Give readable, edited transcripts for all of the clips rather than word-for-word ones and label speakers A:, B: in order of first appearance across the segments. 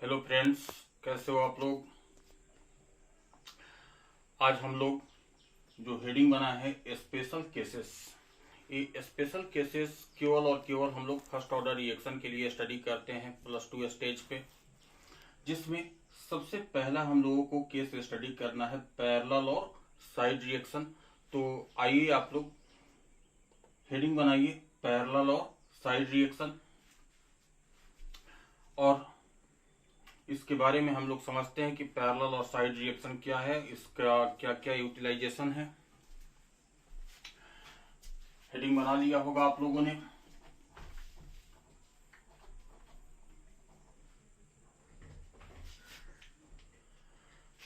A: Hello friends, कैसे हो आप लोग। आज हम लोग जो हेडिंग बना है स्पेशल केसेस, ये स्पेशल केसेस केवल और केवल हम लोग फर्स्ट ऑर्डर रिएक्शन के लिए स्टडी करते हैं +2 स्टेज पे, जिसमें सबसे पहला हम लोगों को केस स्टडी करना है पैरेलल और साइड रिएक्शन। तो आइए आप लोग हेडिंग बनाइए पैरेलल और साइड रिएक्शन, और इसके बारे में हम लोग समझते हैं कि पैरेलल और साइड रिएक्शन क्या है, इसका क्या क्या यूटिलाइजेशन है। हेडिंग बना लिया होगा आप लोगों ने।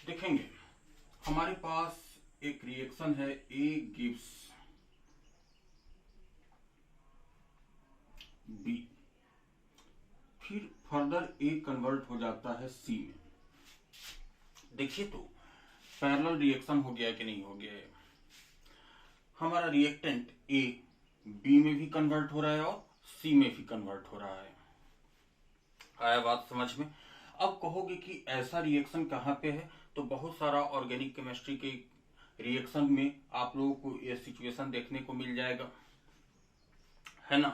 A: देखेंगे हमारे पास एक रिएक्शन है ए गिव्स बी, फिर फर्दर ए कन्वर्ट हो जाता है सी में। देखिए तो पैरेलल रिएक्शन हो गया कि नहीं हो गया है। हमारा रिएक्टेंट ए बी में भी कन्वर्ट हो रहा है और सी में भी कन्वर्ट हो रहा है। आया बात समझ में। अब कहोगे कि ऐसा रिएक्शन कहाँ पे है, तो बहुत सारा ऑर्गेनिक केमिस्ट्री के रिएक्शन में आप लोगों को ये सिचुएशन देखने को मिल जाएगा, है ना।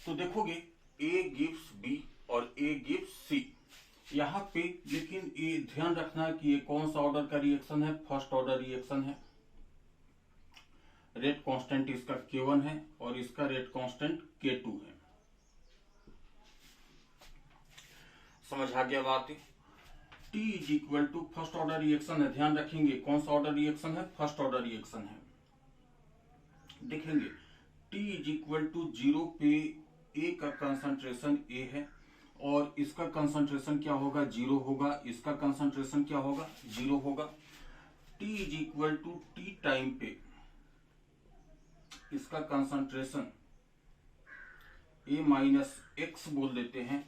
A: तो देखोगे ए गिव्स बी और ए गिव्स सी यहाँ पे, लेकिन ये ध्यान रखना है कि ये कौन सा ऑर्डर का रिएक्शन है, फर्स्ट ऑर्डर रिएक्शन है। रेट कांस्टेंट इसका K1 है और इसका रेट कांस्टेंट K2 है। समझ आ गया बात है। T is equal to first order reaction है, ध्यान रखेंगे कौन सा ऑर्डर रिएक्शन है, फर्स्ट ऑर्डर रिएक्शन है। देखेंगे T इज इक्वल टू 0 पे A का कंसंट्रेशन A है और इसका कंसंट्रेशन क्या होगा, 0 होगा। इसका कंसंट्रेशन क्या होगा, 0 होगा। T is equal to T time पे इसका कंसंट्रेशन A माइनस एक्स बोल देते हैं।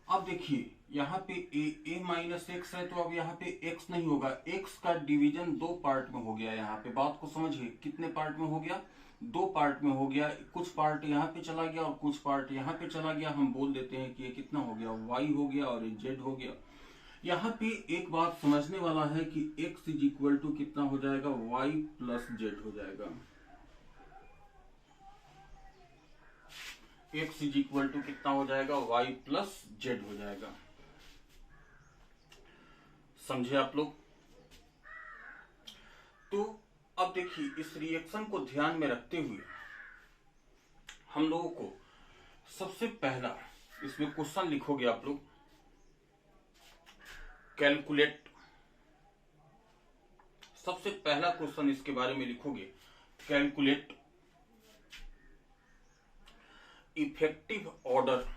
A: अब देखिए यहाँ पे A माइनस एक्स है, तो अब यहाँ पे x नहीं होगा, x का डिवीजन 2 पार्ट में हो गया। यहाँ पे बात को समझिए, कितने पार्ट में हो गया, 2 पार्ट में हो गया। कुछ पार्ट यहाँ पे चला गया और कुछ पार्ट यहाँ पे चला गया। हम बोल देते हैं कि ये कितना हो गया, y हो गया और ये z हो गया। यहाँ पे एक बात समझने वाला है कि x इज इक्वल टू कितना हो जाएगा, y प्लस z हो जाएगा। x इज इक्वल टू कितना हो जाएगा, y प्लस z हो जाएगा। समझे आप लोग। तो अब देखिए इस रिएक्शन को ध्यान में रखते हुए हम लोगों को सबसे पहला इसमें क्वेश्चन लिखोगे आप लोग, कैलकुलेट। सबसे पहला क्वेश्चन इसके बारे में लिखोगे, calculate effective order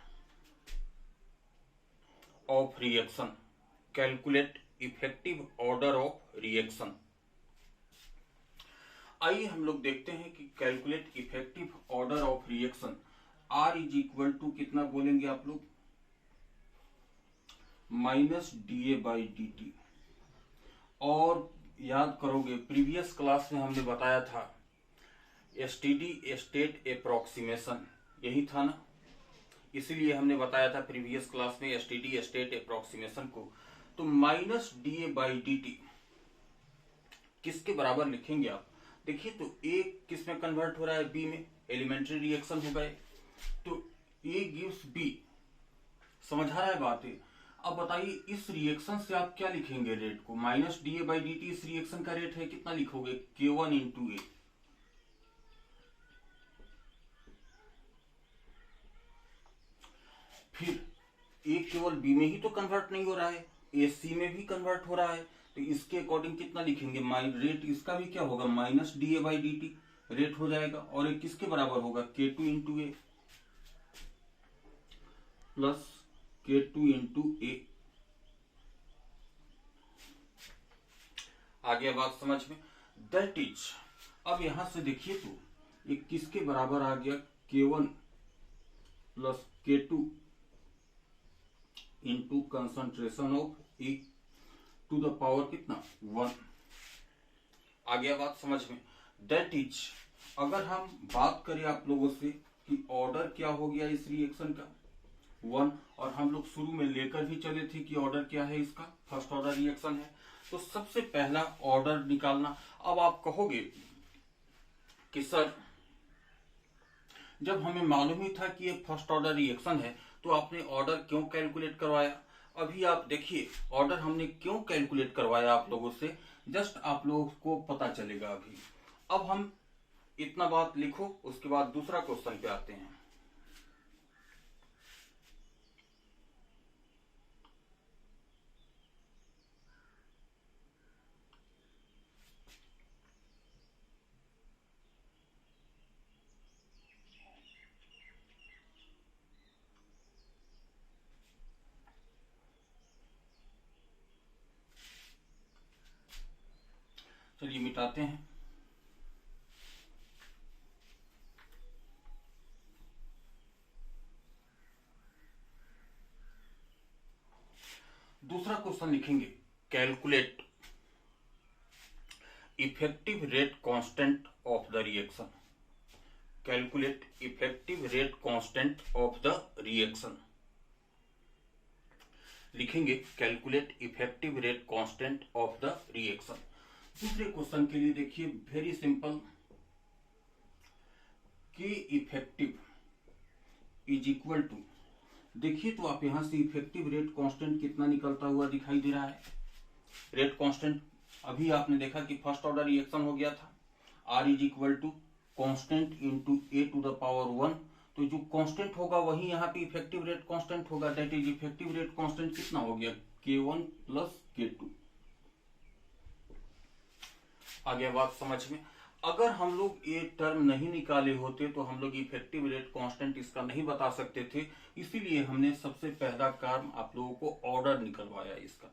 A: of reaction. Calculate effective order of reaction. आइए हम लोग देखते हैं कि calculate effective order of reaction R is equal to कितना बोलेंगे आप लोग, -dA/dt। और याद करोगे प्रीवियस क्लास में हमने बताया था STD स्टेट अप्रोक्सीमेशन, यही था ना। इसीलिए हमने बताया था प्रीवियस क्लास में STD स्टेट अप्रोक्सीमेशन को। तो -dA/dt किसके बराबर लिखेंगे आप। देखिए तो A किस में कन्वर्ट हो रहा है, B में, एलिमेंट्री रिएक्शन हो गए। तो A गिव्स B, समझ आ रहा है बात है। अब बताइए इस रिएक्शन से आप क्या लिखेंगे, रेट को, -dA/dt इस रिएक्शन का रेट है, कितना लिखोगे, K1 इंटू A। फिर A केवल B में ही तो कन्वर्ट नहीं हो रहा है, A C में भी कन्वर्ट हो रहा है। तो इसके अकॉर्डिंग कितना लिखेंगे, रेट इसका भी क्या होगा, -dA/dt रेट हो जाएगा। और ये किसके बराबर होगा, K2 into A plus K2 into A। आ गया बात समझ में। दैट इज, अब यहां से देखिए तो ये किसके बराबर आ गया, K1 plus K2 into concentration of E to the power कितना, 1। आ गया बात समझ में। दैट इज, अगर हम बात करें आप लोगों से कि ऑर्डर क्या हो गया इस रिएक्शन का, 1। और हम लोग शुरू में लेकर भी चले थे कि ऑर्डर क्या है, इसका फर्स्ट ऑर्डर रिएक्शन है। तो सबसे पहला ऑर्डर निकालना। अब आप कहोगे कि सर जब हमें मालूम ही था कि ये फर्स्ट ऑर्डर रिएक्शन है तो आपने ऑर्डर क्यों कैलकुलेट करवाया? अभी आप देखिए ऑर्डर हमने क्यों कैलकुलेट करवाया आप लोगों से, जस्ट आप लोगों को पता चलेगा अभी। अब हम इतना बात लिखो, उसके बाद दूसरा क्वेश्चन पे आते हैं। चलिए मिटाते हैं। दूसरा क्वेश्चन लिखेंगे, calculate effective rate constant of the reaction. Calculate effective rate constant of the reaction. लिखेंगे calculate effective rate constant of the reaction. दूसरे क्वेश्चन के लिए देखिए very simple, K effective is equal to, देखिए तो आप यहां से इफेक्टिव रेट कांस्टेंट कितना निकलता हुआ दिखाई दे रहा है। रेट कांस्टेंट अभी आपने देखा कि फर्स्ट ऑर्डर रिएक्शन हो गया था, R is equal to constant into A to the power 1। तो जो कांस्टेंट होगा वही यहाँ पे इफेक्टिव रेट कांस्टेंट होगा। That is effective rate constant कितना हो गया, K1 प्लस K2। आ गया बात समझ में। अगर हम लोग ये टर्म नहीं निकाले होते तो हम लोग इफेक्टिव रेट कांस्टेंट इसका नहीं बता सकते थे, इसीलिए हमने सबसे पहला काम आप लोगों को ऑर्डर निकलवाया इसका।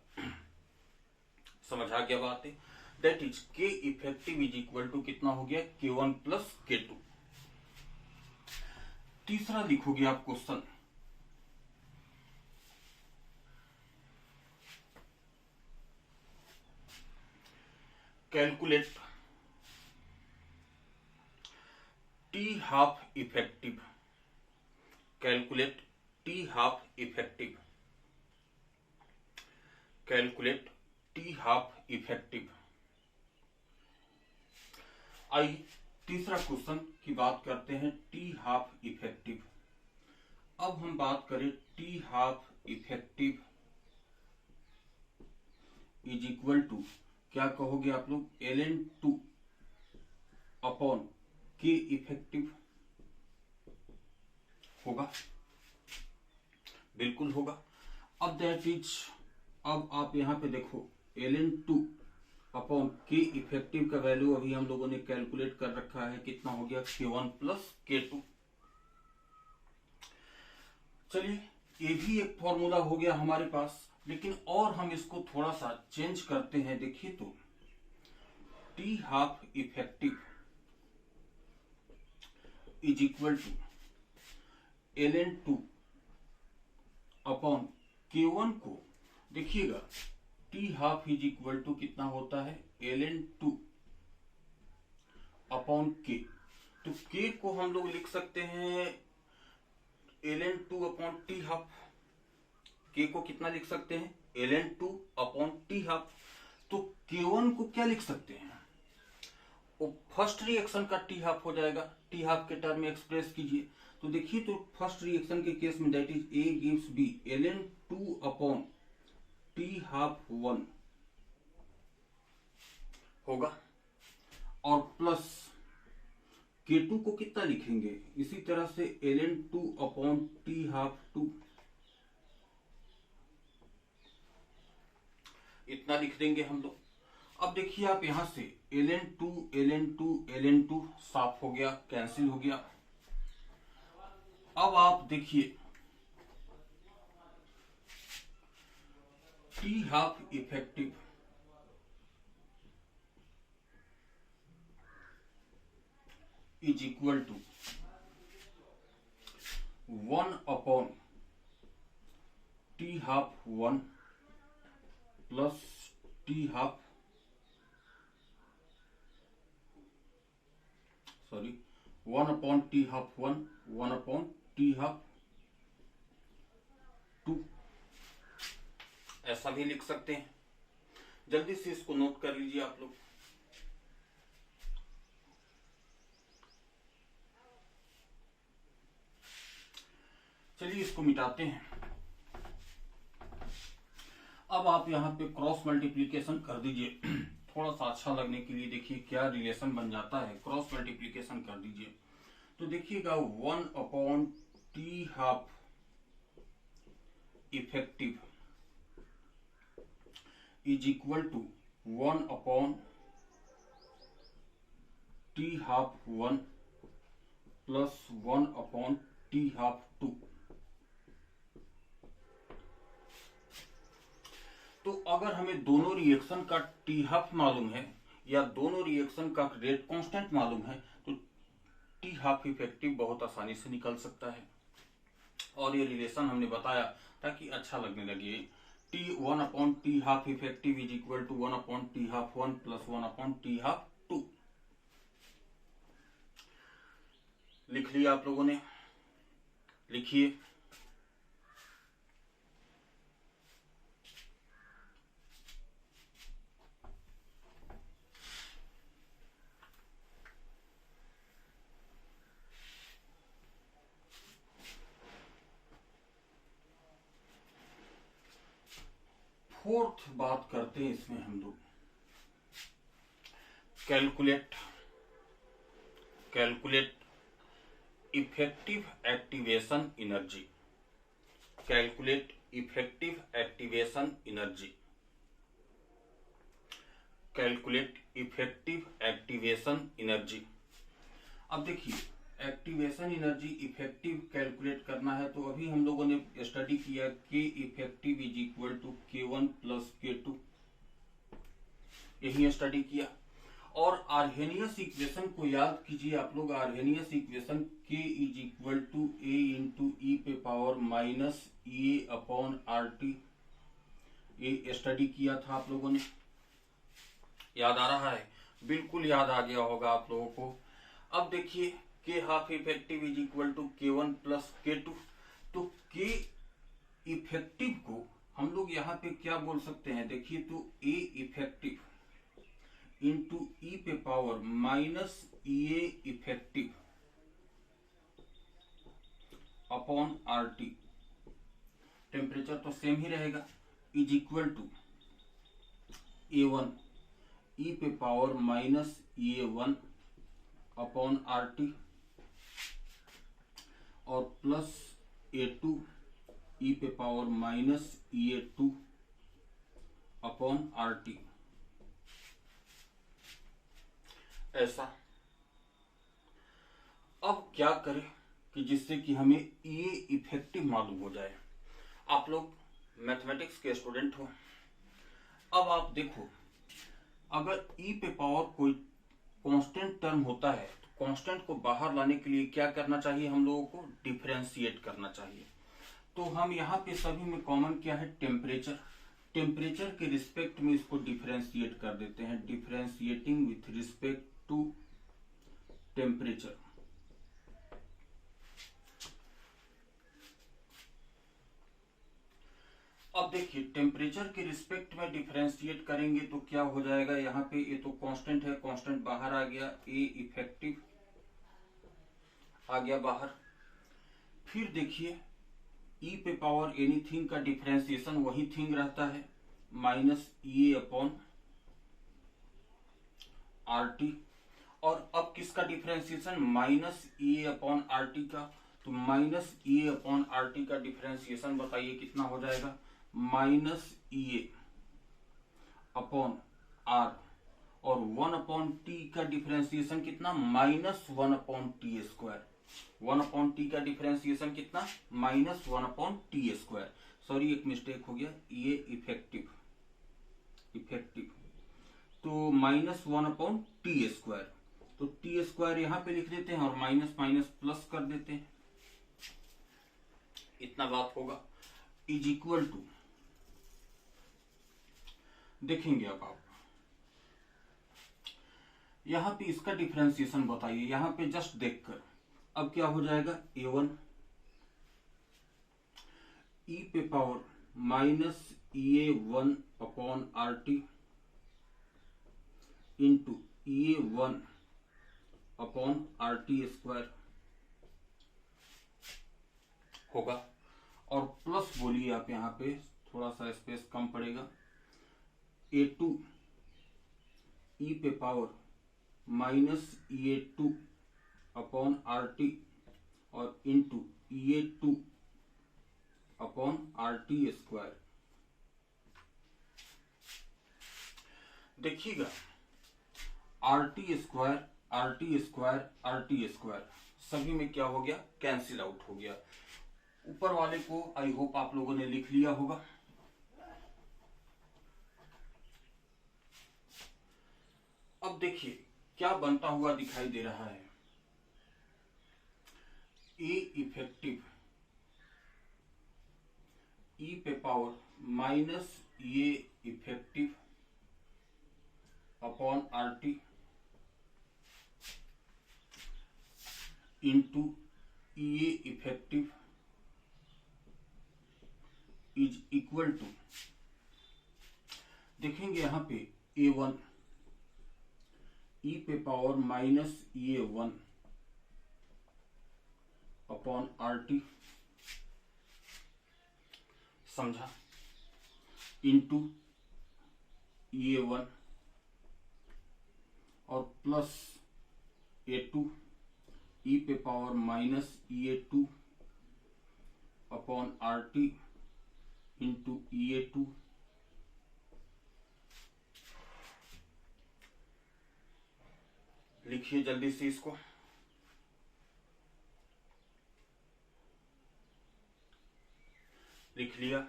A: समझ आ गया बात है। दैट इज के इफेक्टिव इज इक्वल टू कितना हो गया, K1 प्लस K2। तीसरा लिखोगे आप question, calculate T half effective. Calculate T half effective. Calculate T half effective. आइए तीसरा क्वेश्चन की बात करते हैं, टी हाफ इफेक्टिव। अब हम बात करें T half effective is equal to, क्या कहोगे आप लोग, ln2 अपॉन के इफेक्टिव होगा, बिल्कुल होगा। अब दैट इज, अब आप यहां पे देखो ln2 अपॉन के इफेक्टिव का वैल्यू अभी हम लोगों ने कैलकुलेट कर रखा है, कितना हो गया, K1 प्लस K2। चलिए ये भी एक फॉर्मूला हो गया हमारे पास, लेकिन और हम इसको थोड़ा सा चेंज करते हैं। देखिए तो T half effective is equal to ln2 upon K1 को, देखिएगा T half is equal to कितना होता है, ln2 अपॉन K। तो K को हम लोग लिख सकते हैं ln2 upon T half. K को कितना लिख सकते हैं, ln2 अपॉन टी हाफ। तो K1 को क्या लिख सकते हैं, वो फर्स्ट रिएक्शन का टी हाफ हो जाएगा। टी हाफ के टर्म में एक्सप्रेस कीजिए तो देखिए तो फर्स्ट रिएक्शन के केस में that is A gives B, ln2 upon T half 1 होगा, और प्लस K2 को कितना लिखेंगे, इसी तरह से ln2 अपॉन टी हाफ 2, इतना लिख देंगे हम लोग। अब देखिए आप यहां से ln2 ln2 ln2 साफ हो गया, कैंसिल हो गया। अब आप देखिए T half effective is equal to 1 upon T half 1 plus T half, sorry 1 upon T half 1, 1 upon T half ऐसा भी लिख सकते हैं। जल्दी से इसको नोट कर लीजिए आप लोग। चलिए इसको मिटाते हैं। अब आप यहाँ पे क्रॉस मल्टीप्लीकेशन कर दीजिए थोड़ा सा अच्छा लगने के लिए। देखिए क्या रिलेशन बन जाता है, क्रॉस मल्टीप्लीकेशन कर दीजिए तो देखिएगा 1/t½ effective is equal to 1/t½ 1 plus 1/t½ 2। तो अगर हमें दोनों रिएक्शन का t½ मालूम है या दोनों रिएक्शन का रेट कांस्टेंट मालूम है तो t½ इफेक्टिव बहुत आसानी से निकल सकता है। और ये रिलेशन हमने बताया ताकि अच्छा लगने लगे। 1/t½ effective is equal to 1/t½ 1 plus 1/t½ 2। लिख लिया आप लोगों ने? लिखिए। फोर्थ बात करते हैं इसमें हम लोग, calculate effective activation energy. Calculate effective activation energy. Calculate effective activation energy. अब देखिए एक्टिवेशन एनर्जी इफेक्टिव कैलकुलेट करना है तो अभी हम लोगों ने स्टडी किया K effective is equal to K1 plus K2, यही स्टडी किया। और आर्हेनियस इक्वेशन को याद कीजिए आप लोग। Arrhenius equation K is equal to A into ई पे पावर माइनस A/RT, ये स्टडी किया था आप लोगों ने। याद आ रहा है? बिल्कुल याद आ गया होगा आप लोगों को। अब देखिए K½ effective is equal to K1 plus K2। तो K इफेक्टिव को हम लोग यहाँ पे क्या बोल सकते हैं? देखिए तो A इफेक्टिव इंटू ई पे power minus A effective upon RT, temperature तो सेम ही रहेगा, is equal to A1 e पे power minus A1 upon RT और प्लस A2 ई पे power minus A2 upon RT। ऐसा। अब क्या करें कि जिससे कि हमें ये इफेक्टिव मालूम हो जाए। आप लोग मैथमेटिक्स के स्टूडेंट हो। अब आप देखो अगर ई पे पावर कोई कांस्टेंट टर्म होता है तो कांस्टेंट को बाहर लाने के लिए क्या करना चाहिए? हम लोगों को डिफरेंशिएट करना चाहिए। तो हम यहाँ पे सभी में कॉमन क्या है? टेम्परेचर। टेम्परेचर के रिस्पेक्ट में इसको डिफरेंशिएट कर देते हैं। Differentiating with respect to temperature. अब देखिए टेम्परेचर के रिस्पेक्ट में डिफरेंशिएट करेंगे तो क्या हो जाएगा? यहाँ पे ये तो कांस्टेंट है, कांस्टेंट बाहर आ गया, ए इफेक्टिव आ गया बाहर। फिर देखिए ई पे पावर एनीथिंग का डिफरेंशिएशन वही थिंग रहता है, माइनस ए अपॉन RT। और अब किसका डिफरेंशिएशन? माइनस ए अपॉन RT का। तो माइनस ए अपॉन RT का डिफरेंशिएशन बताइए कितना हो जाएगा? माइनस ए अपॉन R। और 1/T का डिफरेंशिएशन कितना? -1/T²। 1/T का डिफरेंशिएशन कितना? -1/T²। सॉरी एक मिस्टेक हो गया, ये इफेक्टिव तो -1/T²। तो T² यहां पे लिख देते हैं और माइनस माइनस प्लस कर देते हैं। इतना बात होगा। इज इक्वल टू, देखेंगे अब आप यहां पे इसका डिफरेंशिएशन बताइए। यहां पे जस्ट देखकर अब क्या हो जाएगा? A1 ई पे power minus EA1 upon RT into EA1 upon RT square होगा। और प्लस बोलिए आप यहाँ पे, थोड़ा सा स्पेस कम पड़ेगा, A2 e पे power minus EA2 upon RT और into EA2 upon RT square. देखिएगा RT square RT square RT square सभी में क्या हो गया, कैंसिल आउट हो गया। ऊपर वाले को आई होप आप लोगों ने लिख लिया होगा। अब देखिए क्या बनता हुआ दिखाई दे रहा है। ए इफेक्टिव ई पे power minus A effective upon RT into A effective is equal to, देखेंगे यहां पे A1 ई पे power minus EA1 upon RT, समझा, इंटू EA1 और प्लस A2 ई पे power minus EA2 upon RT into EA2 लिखिए जल्दी से इसको। लिख लिया।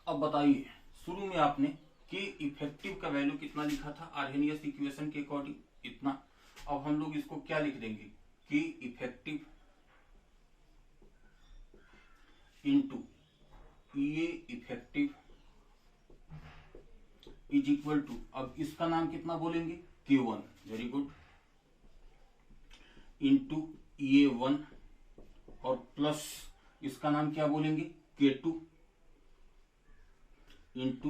A: अब बताइए, शुरू में आपने के इफेक्टिव का वैल्यू कितना लिखा था आर्हेनियस इक्वेशन के अकॉर्डिंग, इतना। अब हम लोग इसको क्या लिख देंगे, K effective into A effective is equal to, अब इसका नाम कितना बोलेंगे, Q1, very good, into EA1 और प्लस इसका नाम क्या बोलेंगे, K2 इंटू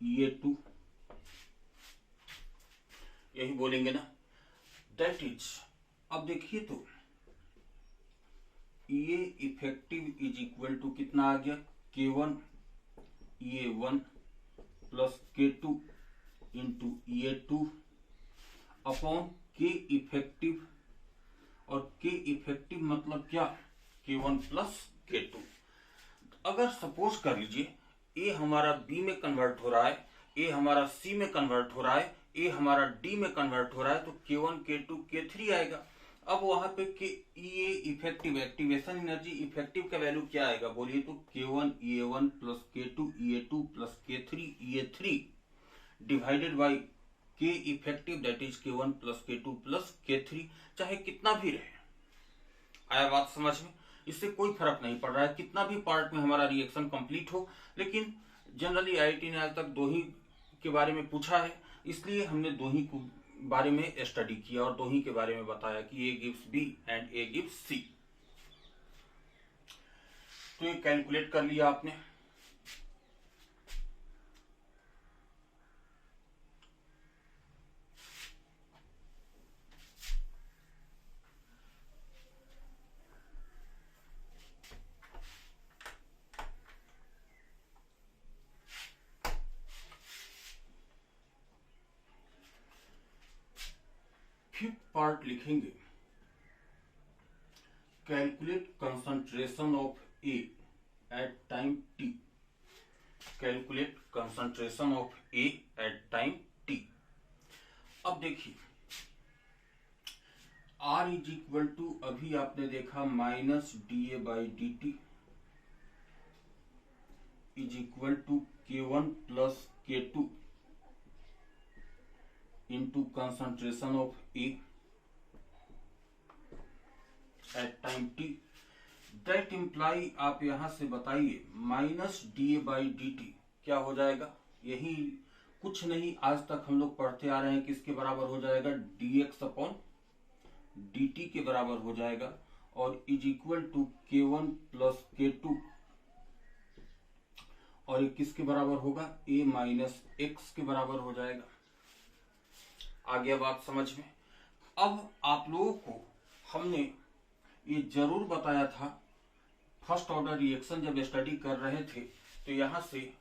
A: EA2, यही बोलेंगे ना, दैट इज। अब देखिए तो ए इफेक्टिव इज इक्वल टू कितना आ गया, K1 EA1 plus K2 into EA2 upon के इफेक्टिव, और के इफेक्टिव मतलब क्या, K1 प्लस K2। अगर सपोज कर लीजिए ए हमारा बी में कन्वर्ट हो रहा है, ए हमारा सी में कन्वर्ट हो रहा है, ए हमारा डी में कन्वर्ट हो रहा है, तो K1 K2 K3 आएगा। अब वहां पे A effective activation energy effective का वैल्यू क्या आएगा बोलिए, तो K1 EA1 plus K2 EA2 plus K3 EA3 divided by K effective that is K1 plus K2 plus K3, चाहे कितना भी रहे। आया बात समझ में, इससे कोई फर्क नहीं पड़ रहा है कितना भी पार्ट में हमारा रिएक्शन कंप्लीट हो, लेकिन जनरली IIT ने आज तक दो ही के बारे में पूछा है, इसलिए हमने दो ही को बारे में स्टडी किया और दो ही के बारे में बताया कि A gives B and A gives C। तो ये कैलकुलेट कर लिया आपने। फिफ्थ पार्ट लिखेंगे, calculate concentration of A at time T. Calculate concentration of A at time T. अब देखिए R इज इक्वल टू, अभी आपने देखा minus DA/dt is equal to K1 plus K2 into concentration of A at time T. That imply, आप यहां से बताइए minus DA/dt क्या हो जाएगा, यही कुछ नहीं आज तक हम लोग पढ़ते आ रहे हैं कि इसके बराबर हो जाएगा dx अपॉन dt के बराबर हो जाएगा और is equal to k1 plus k2 और ये किसके बराबर होगा, a माइनस एक्स के बराबर हो जाएगा। आ गया बात समझ में। अब आप लोगों को हमने ये जरूर बताया था, फर्स्ट ऑर्डर रिएक्शन जब स्टडी कर रहे थे तो यहां से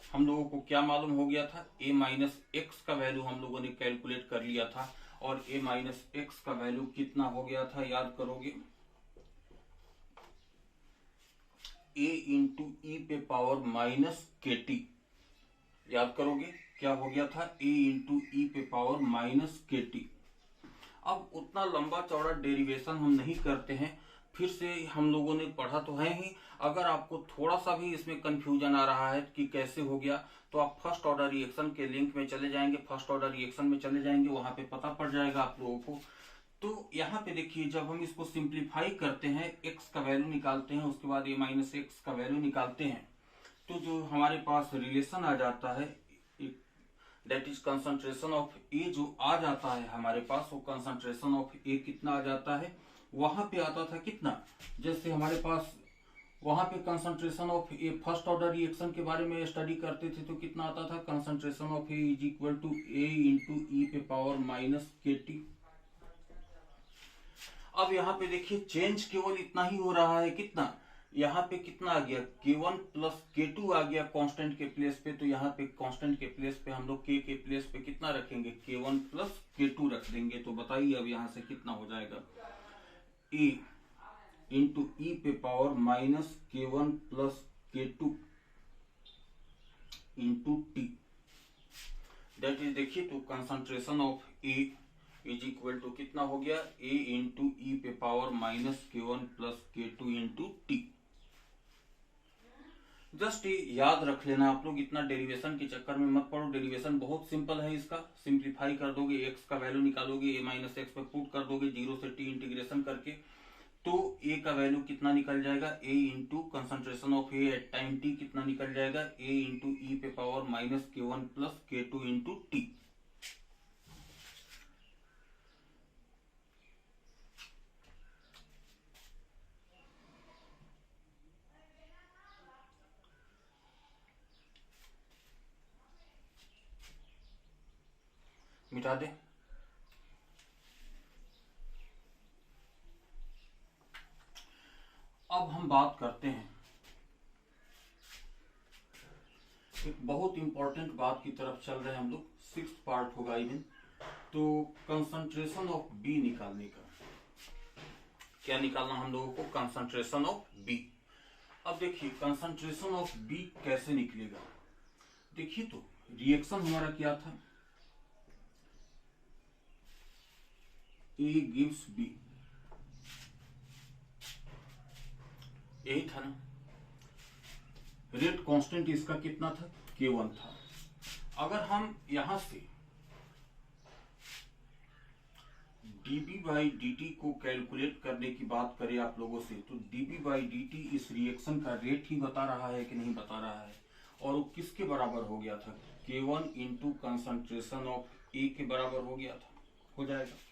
A: हम लोगों को क्या मालूम हो गया था, a माइनस एक्स का वैल्यू हम लोगों ने कैलकुलेट कर लिया था और a माइनस एक्स का वैल्यू कितना हो गया था, याद करोगे, a इंटू ई पे पावर माइनस के टी। याद करोगे क्या हो गया था, a इंटू ई पे पावर माइनस के टी। अब उतना लंबा चौड़ा डेरिवेशन हम नहीं करते हैं, फिर से हम लोगों ने पढ़ा तो है ही। अगर आपको थोड़ा सा भी इसमें कंफ्यूजन आ रहा है कि कैसे हो गया, तो आप फर्स्ट ऑर्डर रिएक्शन के लिंक में चले जाएंगे, फर्स्ट ऑर्डर रिएक्शन में चले जाएंगे, वहां पे पता पड़ जाएगा आप लोगों को। तो यहाँ पे देखिए, जब हम इसको सिंप्लीफाई करते हैं, x का वैल्यू निकालते हैं, उसके बाद a माइनस एक्स का वैल्यू निकालते हैं, तो जो हमारे पास रिलेशन आ जाता है, दैट इज कंसंट्रेशन ऑफ ए, जो आ जाता है हमारे पास, वो कंसंट्रेशन ऑफ ए कितना आ जाता है, वहां पे आता था कितना, जैसे हमारे पास वहां पे concentration of A, first order reaction के बारे में स्टडी करते थे तो कितना आता था, concentration of A is equal to A into ई पे पावर माइनस के टी। अब यहाँ पे देखिए चेंज केवल इतना ही हो रहा है, कितना, यहाँ पे कितना आ गया, k1 प्लस k2 आ गया कांस्टेंट के प्लेस पे, तो यहाँ पे कांस्टेंट के प्लेस पे हम लोग k के प्लेस पे कितना रखेंगे, k1 प्लस k2 रख देंगे। तो बताइए अब यहाँ से कितना हो जाएगा, a इंटू ई पे power minus k1 plus k2 into T. That is, देखिए तो concentration of a is equal to कितना हो गया, a इंटू ई पे power minus k1 plus k2 into T. Just ये याद रख लेना आप लोग, इतना डेरिवेशन के चक्कर में मत पड़ो। डेरिवेशन बहुत सिंपल है इसका, सिंप्लीफाई कर दोगे, x का वैल्यू निकालोगे, a माइनस एक्स पे पुट कर दोगे, 0 से t इंटीग्रेशन करके, तो a का वैल्यू कितना निकल जाएगा, a into concentration of a at time t कितना निकल जाएगा, a इंटू ई पे power minus k1 plus k2 into T. मिटा दे। अब हम बात करते हैं एक बहुत इंपॉर्टेंट बात की तरफ चल रहे हैं हम लोग, 6th पार्ट होगा इवन, तो कंसंट्रेशन ऑफ बी निकालने का। क्या निकालना हम लोगों को, कंसंट्रेशन ऑफ बी। अब देखिए कंसंट्रेशन ऑफ बी कैसे निकलेगा, देखिए तो रिएक्शन हमारा क्या था, A gives B, यही था ना, रेट कांस्टेंट इसका कितना था, k1 था। अगर हम यहां से dB बाई dt को कैलकुलेट करने की बात करें आप लोगों से, तो dB बाई dt इस रिएक्शन का रेट ही बता रहा है कि नहीं बता रहा है, और वो किसके बराबर हो गया था, k1 into concentration of A के बराबर हो गया था, हो जाएगा।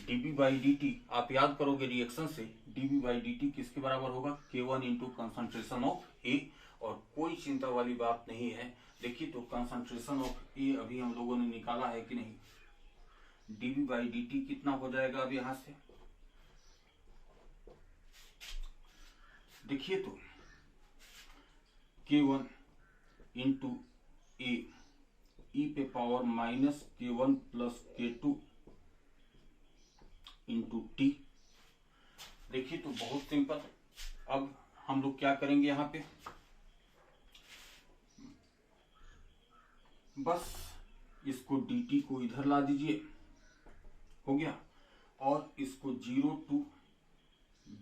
A: dB बाई dt आप याद करोगे रिएक्शन से, dB बाई dt किसके बराबर होगा, k1 into concentration of A, और कोई चिंता वाली बात नहीं है। देखिए तो कंसंट्रेशन ऑफ A अभी हम लोगों ने निकाला है कि नहीं, dB बाई dt कितना हो जाएगा अब यहां से, देखिए तो k1 इंटू A ई पे power minus k1 plus k2 into T. देखिए तो बहुत सिंपल। अब हम लोग क्या करेंगे, यहाँ पे बस इसको dt को इधर ला दीजिए, हो गया, और इसको 0 टू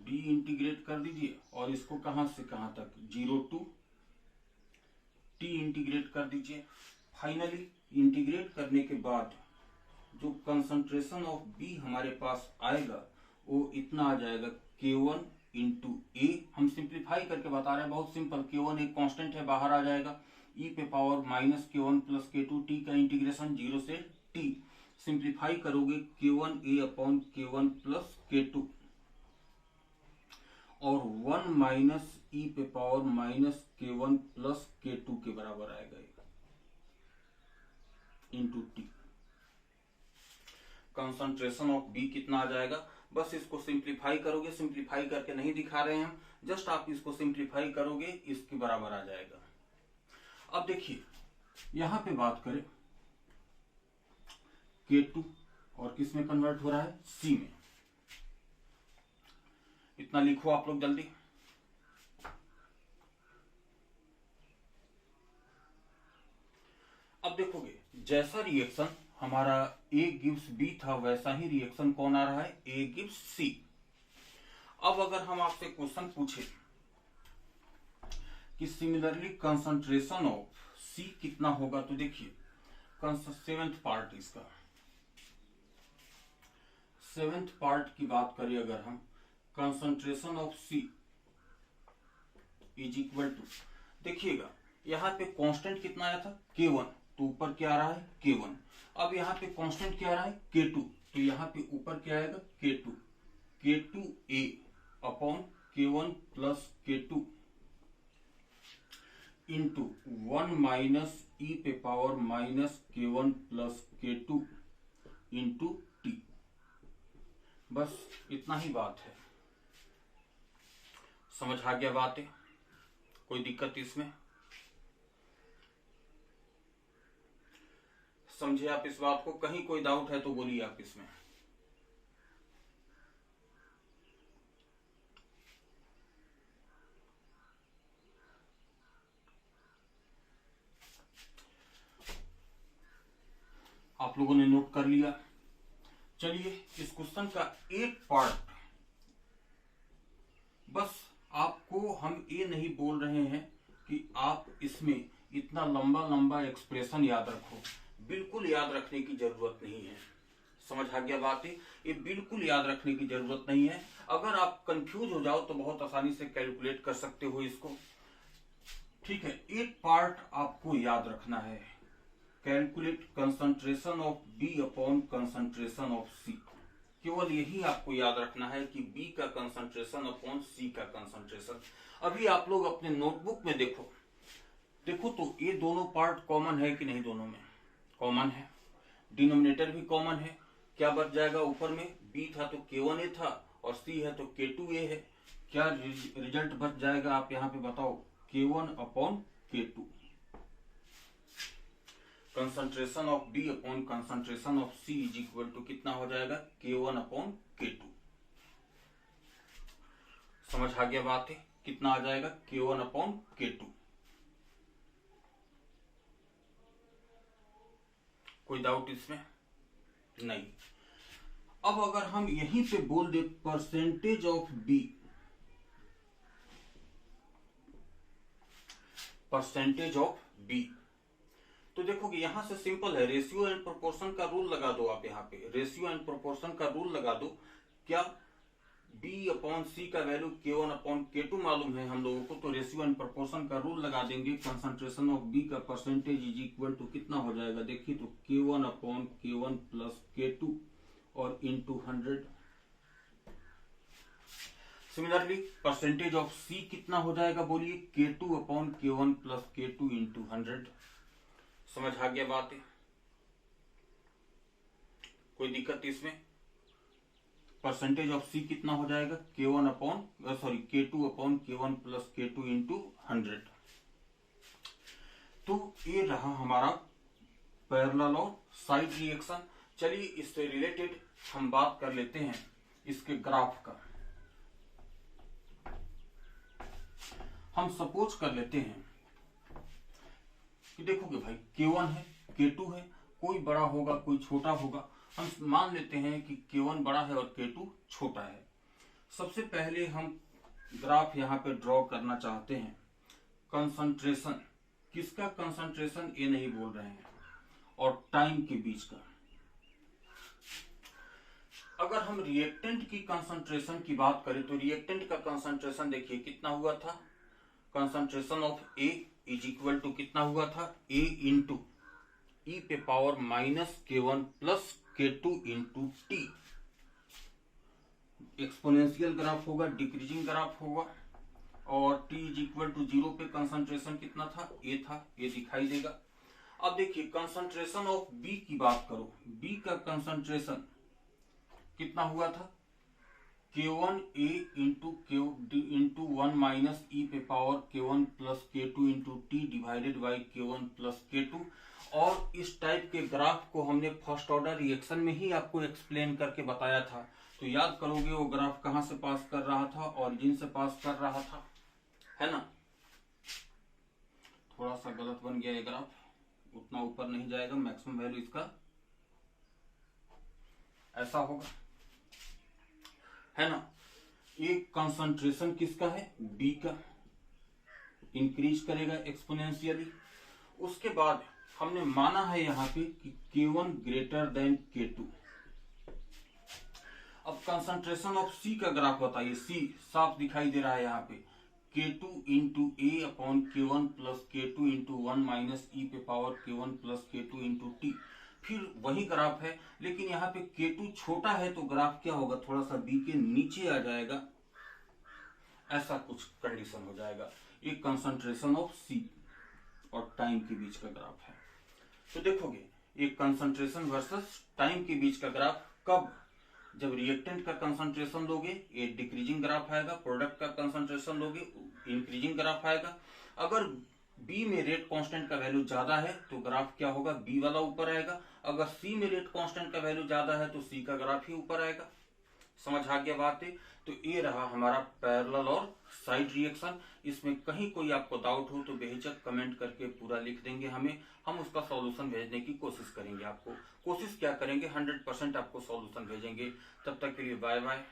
A: b इंटीग्रेट कर दीजिए, और इसको कहां से कहां तक, 0 टू t इंटीग्रेट कर दीजिए। फाइनली इंटीग्रेट करने के बाद जो कंसंट्रेशन ऑफ B हमारे पास आएगा वो इतना आ जाएगा, k1 इंटू ए, हम सिंप्लीफाई करके बता रहे हैं, बहुत सिंपल, k1 एक कांस्टेंट है, बाहर आ जाएगा, e पे power minus k1 plus k2 t का इंटीग्रेशन 0 से t, सिंप्लीफाई करोगे K1A upon K1 plus K2 और 1 माइनस ई पे power minus K1 plus K2 के बराबर आएगा into T. Concentration of B कितना आ जाएगा, बस इसको सिंप्लीफाई करोगे, सिंप्लीफाई करके नहीं दिखा रहे हैं हम, जस्ट आप इसको सिंप्लीफाई करोगे इसके बराबर आ जाएगा। अब देखिए यहां पे बात करें K2 और किस में कन्वर्ट हो रहा है, C में। इतना लिखो आप लोग जल्दी। अब देखोगे जैसा रिएक्शन हमारा A गिव्स B था वैसा ही रिएक्शन कौन आ रहा है, A गिव्स C। अब अगर हम आपसे क्वेश्चन पूछे कि सिमिलरली कंसंट्रेशन ऑफ C कितना होगा, तो देखिए सेवेंथ पार्ट इसका, सेवेंथ पार्ट की बात करें अगर हम, concentration of C is equal to, देखिएगा यहाँ पे कांस्टेंट कितना आया था K1, तो ऊपर क्या आ रहा है K1। अब यहाँ पे कांस्टेंट क्या आ रहा है K2, तो यहाँ पे ऊपर क्या आएगा K2, K2A upon K1 plus K2 into 1 minus E पे power minus K1 plus K2 into T. बस इतना ही बात है, समझ आ गया बात है, कोई दिक्कत इसमें, समझे आप इस बात को, कहीं कोई डाउट है तो बोलिए आप इसमें। आप लोगों ने नोट कर लिया। चलिए इस क्वेश्चन का एक पार्ट, बस आपको हम ये नहीं बोल रहे हैं कि आप इसमें इतना लंबा लंबा एक्सप्रेशन याद रखो, बिल्कुल याद रखने की जरूरत नहीं है। समझ आ गया बात है, ये बिल्कुल याद रखने की जरूरत नहीं है। अगर आप कंफ्यूज हो जाओ तो बहुत आसानी से कैलकुलेट कर सकते हो इसको, ठीक है। एक पार्ट आपको याद रखना है, calculate concentration of B upon concentration of C. केवल यही आपको याद रखना है कि बी का कंसंट्रेशन अपॉन सी का कंसंट्रेशन। अभी आप लोग अपने नोटबुक में देखो तो ये दोनों पार्ट कॉमन है कि नहीं, दोनों में कॉमन है, डिनोमिनेटर भी कॉमन है। क्या बच जाएगा ऊपर में, बी था तो K1A था और सी है तो K2A है, क्या रिजल्ट बच जाएगा आप यहाँ पे बताओ, K1 upon K2। Concentration of B upon concentration of C is equal to कितना हो जाएगा, K1 अपॉन K2। समझ आ गया बात है, कितना आ जाएगा K1 अपॉन K2। कोई डाउट इसमें नहीं। अब अगर हम यहीं पे बोल दे percentage of B, percentage of B, तो देखोगे यहां से सिंपल है, रेशियो एंड प्रोपोर्शन का रूल लगा दो आप, यहाँ पे रेशियो एंड प्रोपोर्शन का रूल लगा दो। क्या B अपॉन सी का वैल्यू K1 अपॉन K2 मालूम है हम लोगों को, तो रेशियो एंड प्रोपोर्शन का रूल लगा देंगे। कंसंट्रेशन ऑफ B का परसेंटेज इज इक्वल टू कितना हो जाएगा, देखिए तो K1 upon K1 plus K2 और into 100। Similarly percentage of C कितना हो जाएगा बोलिए, K2 upon K1 plus K2 into 100। समझ आ गया बात है, कोई दिक्कत इसमें। परसेंटेज ऑफ सी कितना हो जाएगा, K1 upon K2 upon K1 plus K2 into 100। तो ये रहा हमारा पैरेलल और साइड रिएक्शन। चलिए इससे रिलेटेड हम बात कर लेते हैं इसके ग्राफ का। हम सपोज कर लेते हैं कि देखोगे भाई K1 है, K2 है, कोई बड़ा होगा कोई छोटा होगा। हम मान लेते हैं कि K1 बड़ा है और K2 छोटा है। सबसे पहले हम ग्राफ यहाँ पे ड्रॉ करना चाहते हैं। कंसंट्रेशन, किसका कंसंट्रेशन ये नहीं बोल रहे हैं, और टाइम के बीच का। अगर हम रिएक्टेंट की कंसंट्रेशन की बात करें तो रिएक्टेंट का कंसंट्रेशन देखिए कितना हुआ था, concentration of A is equal to कितना हुआ था, ए इंटू ई पे power -k1 plus k2 into T. Exponential graph होगा, डिक्रीजिंग ग्राफ होगा, और t इज इक्वल टू 0 पे कंसंट्रेशन कितना था, a था, ये दिखाई देगा। अब देखिए कंसंट्रेशन ऑफ B की बात करो, B का कंसंट्रेशन कितना हुआ था, k1a इंटू 1 माइनस ई पे power k1 plus k2 into T divided by k1 plus k2। और इस टाइप के ग्राफ को हमने फर्स्ट ऑर्डर रिएक्शन में ही आपको एक्सप्लेन करके बताया था। तो याद करोगे वो ग्राफ कहां से पास कर रहा था, ऑरिजिन से पास कर रहा था, है ना। थोड़ा सा गलत बन गया ये ग्राफ, उतना ऊपर नहीं जाएगा, मैक्सिमम वैल्यू इसका ऐसा होगा, है ना। एक कंसंट्रेशन किसका है, बी का, इंक्रीज करेगा एक्सपोनेंशियली। उसके बाद हमने माना है यहां पे कि K1 ग्रेटर देन K2। अब कंसंट्रेशन ऑफ C का ग्राफ बताइए, C साफ दिखाई दे रहा है यहाँ पे, K2 into A upon K1 plus K2 into 1 minus E पे power K1 plus K2 into T. फिर वही ग्राफ है, लेकिन यहाँ पे K2 छोटा है तो ग्राफ क्या होगा, थोड़ा सा B के नीचे आ जाएगा, ऐसा कुछ कंडीशन हो जाएगा। ये कंसंट्रेशन ऑफ C और टाइम के बीच का ग्राफ है। तो देखोगे ये कंसंट्रेशन वर्सेस टाइम के बीच का ग्राफ, कब, जब रिएक्टेंट का कंसंट्रेशन लोगे ये डिक्रीजिंग ग्राफ आएगा, प्रोडक्ट का कंसंट्रेशन लोगे इंक्रीजिंग ग्राफ आएगा। अगर बी में रेट कांस्टेंट का वैल्यू ज्यादा है तो ग्राफ क्या होगा, बी वाला ऊपर आएगा। अगर सी में रेट कांस्टेंट का वैल्यू ज्यादा है तो सी का ग्राफ ही ऊपर आएगा। समझ आ गया बात है। तो ये रहा हमारा पैरेलल और साइड रिएक्शन। इसमें कहीं कोई आपको डाउट हो तो बेहिचक कमेंट करके पूरा लिख देंगे हमें, हम उसका सॉल्यूशन भेजने की कोशिश करेंगे। आपको कोशिश क्या करेंगे, 100% आपको सॉल्यूशन भेजेंगे। तब तक के लिए बाय बाय।